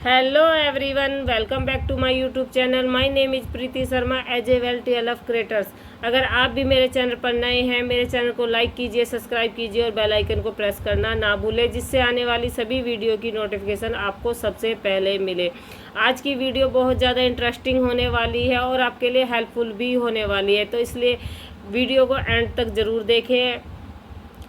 Hello everyone, welcome back to my YouTube channel. My name is Preeti Sharma as a well TLF creators. अगर आप भी मेरे channel पर नए हैं, मेरे चैनल को लाइक कीजिए, सब्सक्राइब कीजिए और बेल आइकन को प्रेस करना ना भूलें, जिससे आने वाली सभी वीडियो की नोटिफिकेशन आपको सबसे पहले मिले। आज की वीडियो बहुत ज़्यादा इंटरेस्टिंग होने वाली है और आपके लिए हेल्पफुल भी होने वाली है, तो इसलिए वीडियो को एंड तक ज़रूर देखें,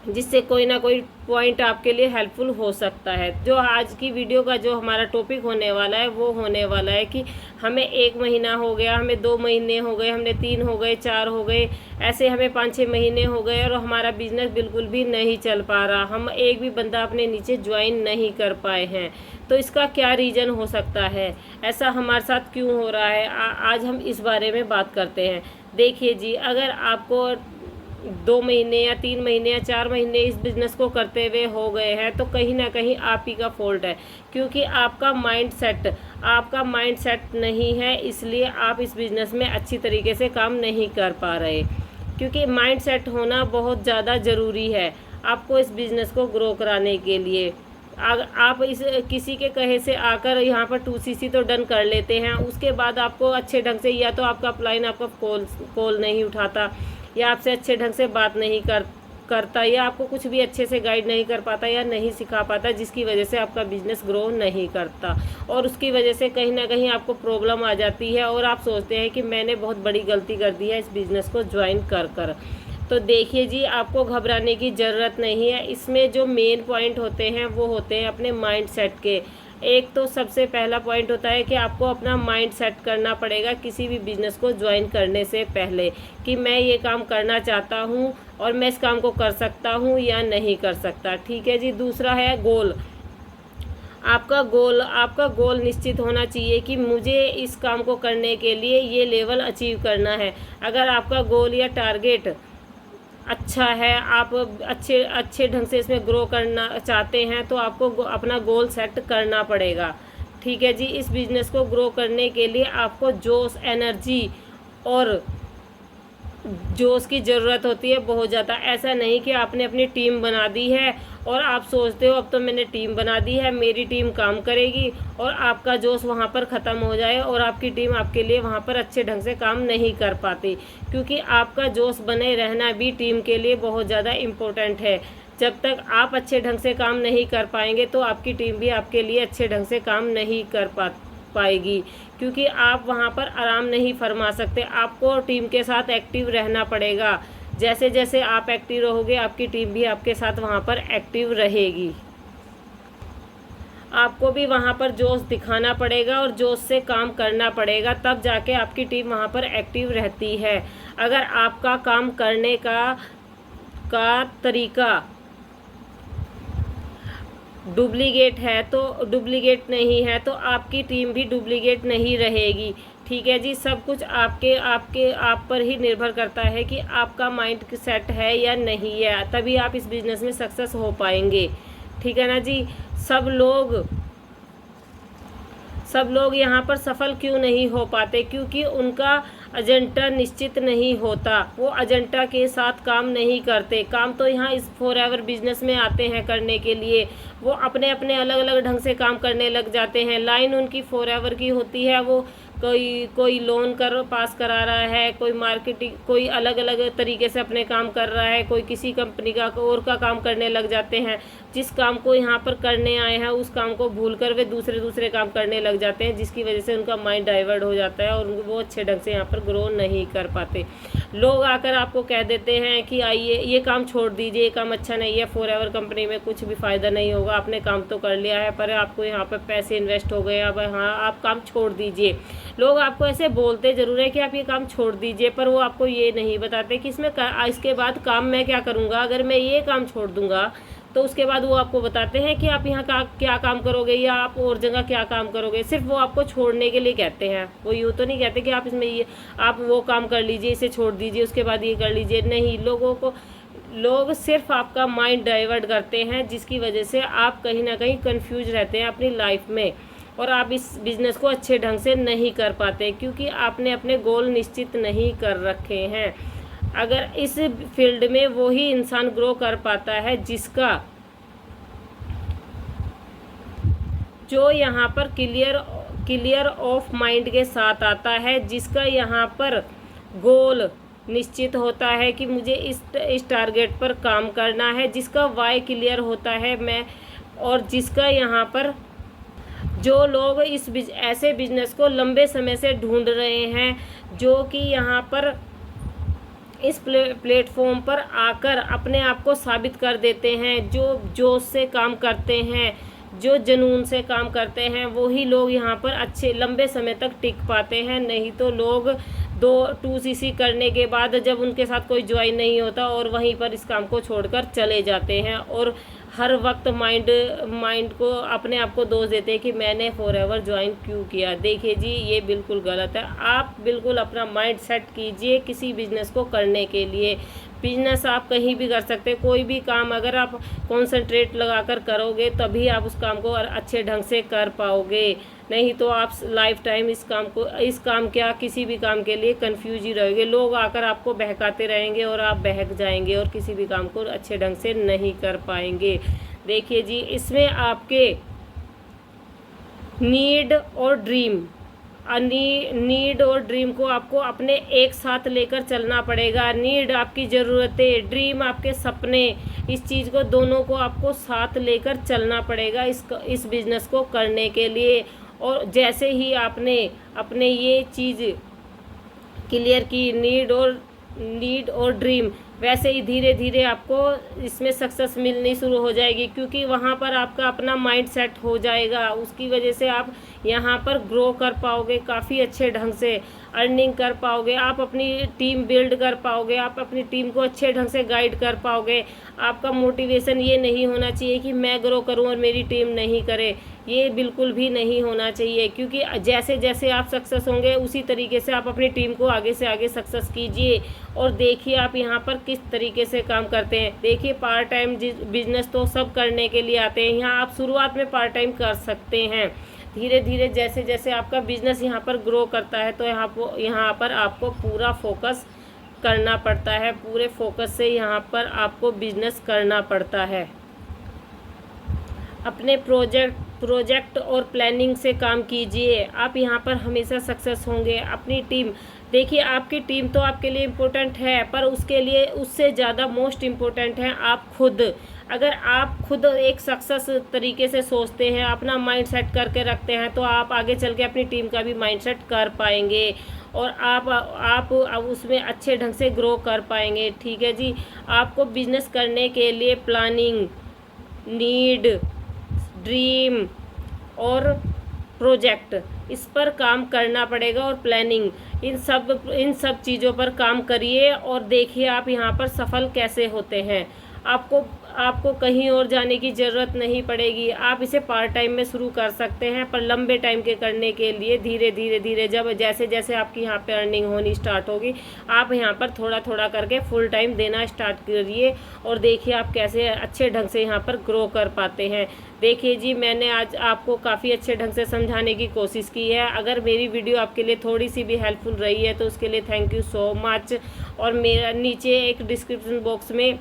जिससे कोई ना कोई पॉइंट आपके लिए हेल्पफुल हो सकता है। जो आज की वीडियो का जो हमारा टॉपिक होने वाला है वो होने वाला है कि हमें 1 महीना हो गया, हमें 2 महीने हो गए, हमने 3 हो गए, 4 हो गए, ऐसे हमें 5-6 महीने हो गए और हमारा बिजनेस बिल्कुल भी नहीं चल पा रहा। हम एक भी बंदा अपने नीचे ज्वाइन नहीं कर पाए हैं, तो इसका क्या रीज़न हो सकता है, ऐसा हमारे साथ क्यों हो रहा है, आज हम इस बारे में बात करते हैं। देखिए जी, अगर आपको 2 महीने या 3 महीने या 4 महीने इस बिज़नेस को करते हुए हो गए हैं, तो कहीं ना कहीं आप ही का फॉल्ट है, क्योंकि आपका माइंड सेट नहीं है, इसलिए आप इस बिज़नेस में अच्छी तरीके से काम नहीं कर पा रहे। क्योंकि माइंड सेट होना बहुत ज़्यादा ज़रूरी है आपको इस बिज़नेस को ग्रो कराने के लिए। आप इस किसी के कहे से आकर यहाँ पर 2CC तो डन कर लेते हैं, उसके बाद आपको अच्छे ढंग से या तो आपका अपलाइन आपका कॉल नहीं उठाता, या आपसे अच्छे ढंग से बात नहीं करता, या आपको कुछ भी अच्छे से गाइड नहीं कर पाता या नहीं सिखा पाता, जिसकी वजह से आपका बिजनेस ग्रो नहीं करता और उसकी वजह से कहीं ना कहीं आपको प्रॉब्लम आ जाती है और आप सोचते हैं कि मैंने बहुत बड़ी गलती कर दी है इस बिज़नेस को ज्वाइन कर। तो देखिए जी, आपको घबराने की ज़रूरत नहीं है। इसमें जो मेन पॉइंट होते हैं वो होते हैं अपने माइंड सेट के। एक तो सबसे पहला पॉइंट होता है कि आपको अपना माइंड सेट करना पड़ेगा किसी भी बिज़नेस को ज्वाइन करने से पहले, कि मैं ये काम करना चाहता हूँ और मैं इस काम को कर सकता हूँ या नहीं कर सकता। ठीक है जी। दूसरा है गोल। आपका गोल निश्चित होना चाहिए कि मुझे इस काम को करने के लिए ये लेवल अचीव करना है। अगर आपका गोल या टारगेट अच्छा है, आप अच्छे ढंग से इसमें ग्रो करना चाहते हैं, तो आपको अपना गोल सेट करना पड़ेगा। ठीक है जी। इस बिज़नेस को ग्रो करने के लिए आपको जोश, एनर्जी और जोश की ज़रूरत होती है बहुत ज़्यादा। ऐसा नहीं कि आपने अपनी टीम बना दी है और आप सोचते हो अब तो मैंने टीम बना दी है, मेरी टीम काम करेगी, और आपका जोश वहाँ पर ख़त्म हो जाए और आपकी टीम आपके लिए वहाँ पर अच्छे ढंग से काम नहीं कर पाती। क्योंकि आपका जोश बने रहना भी टीम के लिए बहुत ज़्यादा इम्पोर्टेंट है। जब तक आप अच्छे ढंग से काम नहीं कर पाएंगे तो आपकी टीम भी आपके लिए अच्छे ढंग से काम नहीं कर पाएगी, क्योंकि आप वहाँ पर आराम नहीं फरमा सकते। आपको टीम के साथ एक्टिव रहना पड़ेगा। जैसे जैसे आप एक्टिव रहोगे, आपकी टीम भी आपके साथ वहाँ पर एक्टिव रहेगी। आपको भी वहाँ पर जोश दिखाना पड़ेगा और जोश से काम करना पड़ेगा, तब जाके आपकी टीम वहाँ पर एक्टिव रहती है। अगर आपका काम करने का तरीका डुप्लीकेट है, तो डुप्लीकेट नहीं है, तो आपकी टीम भी डुप्लीकेट नहीं रहेगी। ठीक है जी। सब कुछ आप पर ही निर्भर करता है कि आपका माइंड सेट है या नहीं है, तभी आप इस बिज़नेस में सक्सेस हो पाएंगे। ठीक है ना जी। सब लोग यहाँ पर सफल क्यों नहीं हो पाते? क्योंकि उनका एजेंडा निश्चित नहीं होता, वो एजेंडा के साथ काम नहीं करते। काम तो यहाँ इस फॉरएवर बिजनेस में आते हैं करने के लिए, वो अपने अपने अलग अलग ढंग से काम करने लग जाते हैं। लाइन उनकी फॉरएवर की होती है, वो कोई लोन पास करा रहा है, कोई मार्केटिंग, कोई अलग अलग तरीके से अपने काम कर रहा है, कोई किसी कंपनी का और का काम करने लग जाते हैं। जिस काम को यहाँ पर करने आए हैं उस काम को भूलकर वे दूसरे काम करने लग जाते हैं, जिसकी वजह से उनका माइंड डाइवर्ट हो जाता है और वो अच्छे ढंग से यहाँ पर ग्रो नहीं कर पाते। लोग आकर आपको कह देते हैं कि आइए ये काम छोड़ दीजिए, ये काम अच्छा नहीं है, फॉरएवर कंपनी में कुछ भी फ़ायदा नहीं होगा, आपने काम तो कर लिया है पर आपको यहाँ पर पैसे इन्वेस्ट हो गए, अब हाँ आप काम छोड़ दीजिए। लोग आपको ऐसे बोलते ज़रूर है कि आप ये काम छोड़ दीजिए, पर वो आपको ये नहीं बताते कि इसके बाद काम मैं क्या करूँगा। अगर मैं ये काम छोड़ दूँगा तो उसके बाद वो आपको बताते हैं कि आप यहाँ क्या काम करोगे या आप और जगह क्या काम करोगे। सिर्फ वो आपको छोड़ने के लिए कहते हैं, वो यूँ तो नहीं कहते कि आप इसमें आप वो काम कर लीजिए, इसे छोड़ दीजिए, उसके बाद ये कर लीजिए। नहीं, लोग सिर्फ आपका माइंड डाइवर्ट करते हैं, जिसकी वजह से आप कहीं ना कहीं कंफ्यूज रहते हैं अपनी लाइफ में और आप इस बिज़नेस को अच्छे ढंग से नहीं कर पाते, क्योंकि आपने अपने गोल निश्चित नहीं कर रखे हैं। अगर इस फील्ड में वही इंसान ग्रो कर पाता है जो यहाँ पर क्लियर ऑफ माइंड के साथ आता है, जिसका यहाँ पर गोल निश्चित होता है कि मुझे इस टारगेट पर काम करना है, जिसका वाई क्लियर होता है और जिसका यहाँ पर जो लोग ऐसे बिजनेस को लंबे समय से ढूंढ रहे हैं, जो कि यहाँ पर इस प्लेटफॉर्म पर आकर अपने आप को साबित कर देते हैं, जो जोश से काम करते हैं, जो जुनून से काम करते हैं, वही लोग यहाँ पर अच्छे लंबे समय तक टिक पाते हैं। नहीं तो लोग 2CC करने के बाद जब उनके साथ कोई ज्वाइन नहीं होता और वहीं पर इस काम को छोड़कर चले जाते हैं और हर वक्त माइंड को अपने आप को दोष देते हैं कि मैंने फॉरएवर ज्वाइन क्यों किया। देखिए जी, ये बिल्कुल गलत है। आप बिल्कुल अपना माइंड सेट कीजिए किसी बिज़नेस को करने के लिए। बिजनेस आप कहीं भी कर सकते हैं, कोई भी काम अगर आप कॉन्सेंट्रेट लगाकर करोगे तभी आप उस काम को अच्छे ढंग से कर पाओगे। नहीं तो आप लाइफ टाइम इस काम क्या किसी भी काम के लिए कंफ्यूज ही रहोगे। लोग आकर आपको बहकाते रहेंगे और आप बहक जाएंगे और किसी भी काम को अच्छे ढंग से नहीं कर पाएंगे। देखिए जी, इसमें आपके नीड और ड्रीम को आपको अपने एक साथ लेकर चलना पड़ेगा। नीड आपकी ज़रूरतें, ड्रीम आपके सपने, इस चीज़ को दोनों को आपको साथ लेकर चलना पड़ेगा इस बिज़नेस को करने के लिए। और जैसे ही आपने अपने ये चीज़ क्लियर की, नीड और ड्रीम, वैसे ही धीरे धीरे आपको इसमें सक्सेस मिलनी शुरू हो जाएगी, क्योंकि वहाँ पर आपका अपना माइंड सेट हो जाएगा। उसकी वजह से आप यहाँ पर ग्रो कर पाओगे, काफ़ी अच्छे ढंग से अर्निंग कर पाओगे, आप अपनी टीम बिल्ड कर पाओगे, आप अपनी टीम को अच्छे ढंग से गाइड कर पाओगे। आपका मोटिवेशन ये नहीं होना चाहिए कि मैं ग्रो करूँ और मेरी टीम नहीं करे, ये बिल्कुल भी नहीं होना चाहिए। क्योंकि जैसे जैसे आप सक्सेस होंगे उसी तरीके से आप अपनी टीम को आगे से आगे सक्सेस कीजिए। और देखिए आप यहाँ पर किस तरीके से काम करते हैं। देखिए, पार्ट टाइम बिजनेस तो सब करने के लिए आते हैं, यहाँ आप शुरुआत में पार्ट टाइम कर सकते हैं। धीरे धीरे जैसे जैसे आपका बिजनेस यहाँ पर ग्रो करता है तो यहाँ पर आपको पूरा फोकस करना पड़ता है, पूरे फोकस से यहाँ पर आपको बिजनेस करना पड़ता है। अपने प्रोजेक्ट और प्लानिंग से काम कीजिए, आप यहाँ पर हमेशा सक्सेस होंगे। अपनी टीम, देखिए आपकी टीम तो आपके लिए इम्पोर्टेंट है, पर उसके लिए उससे ज़्यादा मोस्ट इम्पोर्टेंट है आप खुद। अगर आप खुद एक सक्सेस तरीके से सोचते हैं, अपना माइंड सेट करके रखते हैं, तो आप आगे चल के अपनी टीम का भी माइंड सेट कर पाएंगे और आप उसमें अच्छे ढंग से ग्रो कर पाएंगे। ठीक है जी, आपको बिजनेस करने के लिए प्लानिंग, नीड, ड्रीम और प्रोजेक्ट, इस पर काम करना पड़ेगा। और प्लानिंग, इन सब चीज़ों पर काम करिए और देखिए आप यहाँ पर सफल कैसे होते हैं। आपको कहीं और जाने की ज़रूरत नहीं पड़ेगी। आप इसे पार्ट टाइम में शुरू कर सकते हैं, पर लंबे टाइम के करने के लिए धीरे धीरे जैसे जैसे आपकी यहाँ पे अर्निंग होनी स्टार्ट होगी, आप यहाँ पर थोड़ा थोड़ा करके फुल टाइम देना स्टार्ट करिए और देखिए आप कैसे अच्छे ढंग से यहाँ पर ग्रो कर पाते हैं। देखिए जी, मैंने आज आपको काफ़ी अच्छे ढंग से समझाने की कोशिश की है। अगर मेरी वीडियो आपके लिए थोड़ी सी भी हेल्पफुल रही है तो उसके लिए थैंक यू सो मच। और मेरा नीचे एक डिस्क्रिप्शन बॉक्स में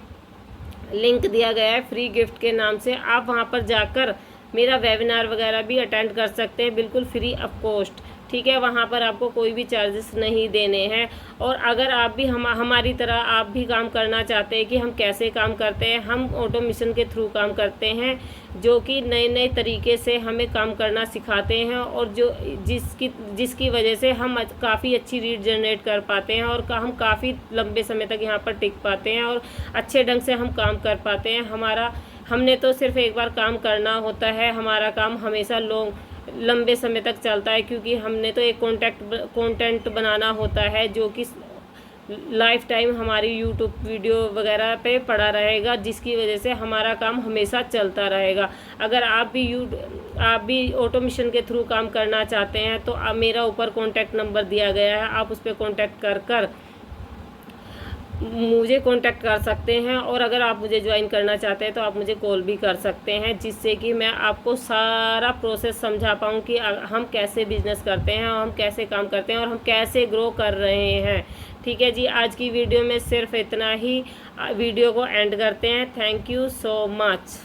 लिंक दिया गया है फ्री गिफ्ट के नाम से, आप वहां पर जाकर मेरा वेबिनार वगैरह भी अटेंड कर सकते हैं, बिल्कुल फ्री ऑफ कॉस्ट। ठीक है, वहाँ पर आपको कोई भी चार्जेस नहीं देने हैं। और अगर आप भी हमारी तरह आप भी काम करना चाहते हैं कि हम कैसे काम करते हैं, हम ऑटोमेशन के थ्रू काम करते हैं, जो कि नए नए तरीके से हमें काम करना सिखाते हैं और जिसकी वजह से हम काफ़ी अच्छी रीड जनरेट कर पाते हैं और हम काफ़ी लंबे समय तक यहाँ पर टिक पाते हैं और अच्छे ढंग से हम काम कर पाते हैं। हमने तो सिर्फ एक बार काम करना होता है, हमारा काम हमेशा लंबे समय तक चलता है, क्योंकि हमने तो एक कंटेंट बनाना होता है जो कि लाइफ टाइम हमारी यूट्यूब वीडियो वगैरह पे पड़ा रहेगा, जिसकी वजह से हमारा काम हमेशा चलता रहेगा। अगर आप भी ऑटोमेशन के थ्रू काम करना चाहते हैं तो मेरा ऊपर कॉन्टैक्ट नंबर दिया गया है, आप उस पर कॉन्टैक्ट कर मुझे कांटेक्ट कर सकते हैं। और अगर आप मुझे ज्वाइन करना चाहते हैं तो आप मुझे कॉल भी कर सकते हैं, जिससे कि मैं आपको सारा प्रोसेस समझा पाऊँ कि हम कैसे बिजनेस करते हैं, हम कैसे काम करते हैं और हम कैसे ग्रो कर रहे हैं। ठीक है जी, आज की वीडियो में सिर्फ इतना ही, वीडियो को एंड करते हैं। Thank you so much.